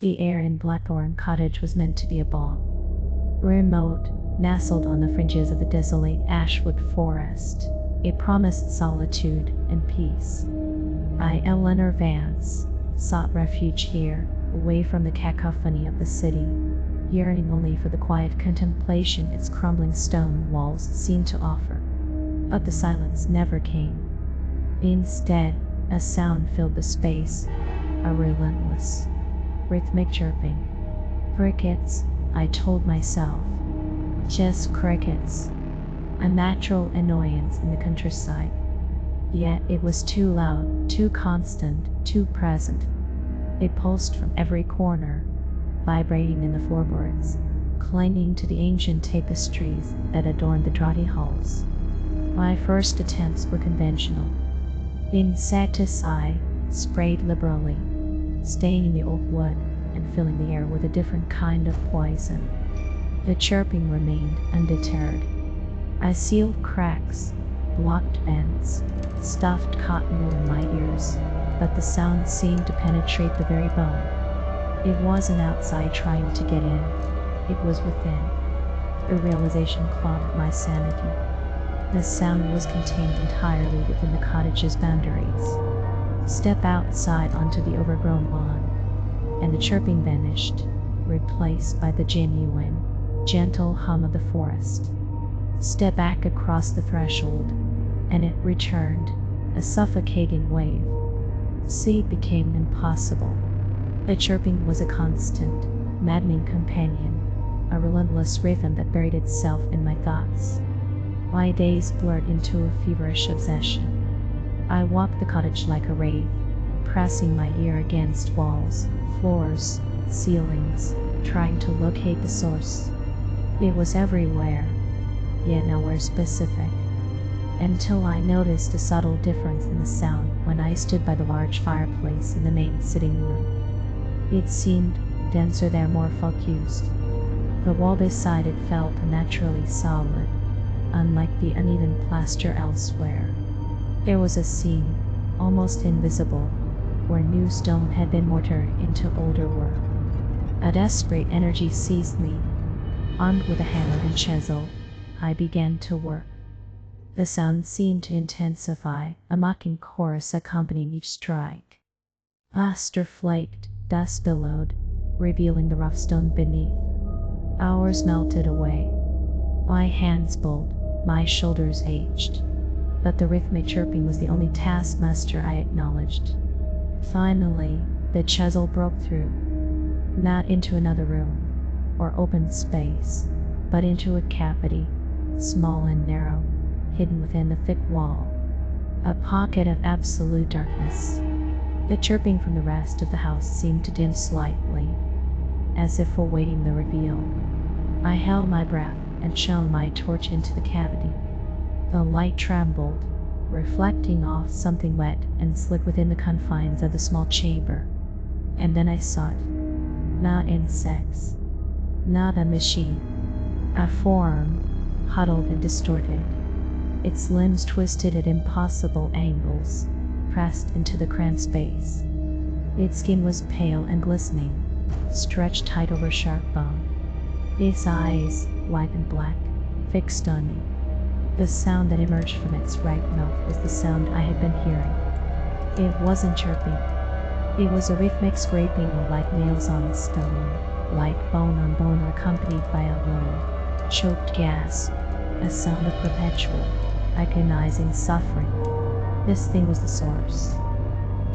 The air in Blackthorn Cottage was meant to be a balm. Remote, nestled on the fringes of the desolate ashwood forest, it promised solitude and peace. I, Eleanor Vance, sought refuge here, away from the cacophony of the city, yearning only for the quiet contemplation its crumbling stone walls seemed to offer. But the silence never came. Instead, a sound filled the space, a relentless, rhythmic chirping. Crickets, I told myself. Just crickets. A natural annoyance in the countryside. Yet it was too loud, too constant, too present. It pulsed from every corner, vibrating in the floorboards, clinging to the ancient tapestries that adorned the draughty halls. My first attempts were conventional. Insecticide, sprayed liberally, staining the old wood and filling the air with a different kind of poison. The chirping remained undeterred. I sealed cracks, blocked vents, stuffed cotton wool in my ears, but the sound seemed to penetrate the very bone. It wasn't outside trying to get in, it was within. The realization clawed at my sanity. The sound was contained entirely within the cottage's boundaries. Step outside onto the overgrown lawn, and the chirping vanished, replaced by the genuine, gentle hum of the forest. Step back across the threshold, and it returned, a suffocating wave. Sleep became impossible. The chirping was a constant, maddening companion, a relentless rhythm that buried itself in my thoughts. My days blurred into a feverish obsession. I walked the cottage like a wraith, pressing my ear against walls, floors, ceilings, trying to locate the source. It was everywhere, yet nowhere specific, until I noticed a subtle difference in the sound when I stood by the large fireplace in the main sitting room. It seemed denser there, more focused. The wall beside it felt unnaturally solid, unlike the uneven plaster elsewhere. There was a seam, almost invisible, where new stone had been mortared into older work. A desperate energy seized me. Armed with a hammer and chisel, I began to work. The sound seemed to intensify, a mocking chorus accompanying each strike. Plaster flaked, dust billowed, revealing the rough stone beneath. Hours melted away. My hands bulled, my shoulders ached, but the rhythmic chirping was the only taskmaster I acknowledged. Finally, the chisel broke through, not into another room or open space, but into a cavity, small and narrow, hidden within the thick wall, a pocket of absolute darkness. The chirping from the rest of the house seemed to dim slightly, as if awaiting the reveal. I held my breath and shone my torch into the cavity. The light trembled, reflecting off something wet and slick within the confines of the small chamber. And then I saw it. Not insects, not a machine. A form, huddled and distorted, its limbs twisted at impossible angles, pressed into the cramped space. Its skin was pale and glistening, stretched tight over sharp bone. Its eyes, wide and black, fixed on me. The sound that emerged from its right mouth was the sound I had been hearing. It wasn't chirping. It was a rhythmic scraping like nails on stone, like bone on bone, accompanied by a low, choked gasp, a sound of perpetual, agonizing suffering. This thing was the source.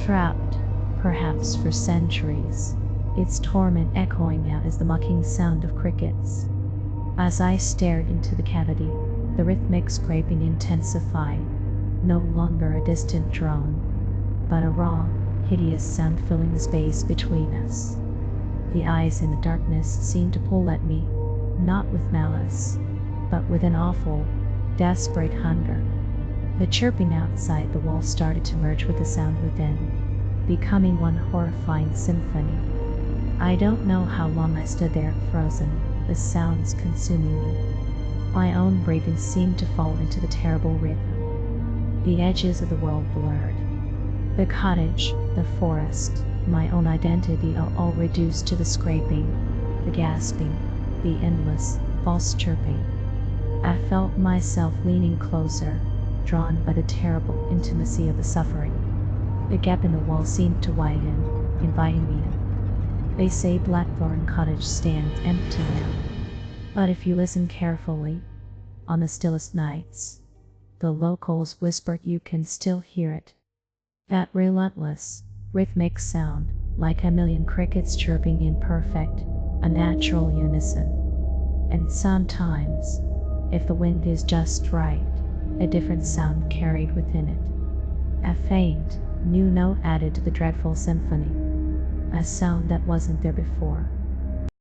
Trapped, perhaps for centuries, its torment echoing out as the mocking sound of crickets. As I stared into the cavity, the rhythmic scraping intensified, no longer a distant drone, but a raw, hideous sound filling the space between us. The eyes in the darkness seemed to pull at me, not with malice, but with an awful, desperate hunger. The chirping outside the wall started to merge with the sound within, becoming one horrifying symphony. I don't know how long I stood there frozen, the sounds consuming me. My own breathing seemed to fall into the terrible rhythm. The edges of the world blurred. The cottage, the forest, my own identity are all reduced to the scraping, the gasping, the endless, false chirping. I felt myself leaning closer, drawn by the terrible intimacy of the suffering. The gap in the wall seemed to widen, inviting me in. They say Blackthorn Cottage stands empty now, but if you listen carefully, on the stillest nights, the locals whisper you can still hear it. That relentless, rhythmic sound, like a million crickets chirping in perfect, unnatural unison. And sometimes, if the wind is just right, a different sound carried within it. A faint, new note added to the dreadful symphony. A sound that wasn't there before.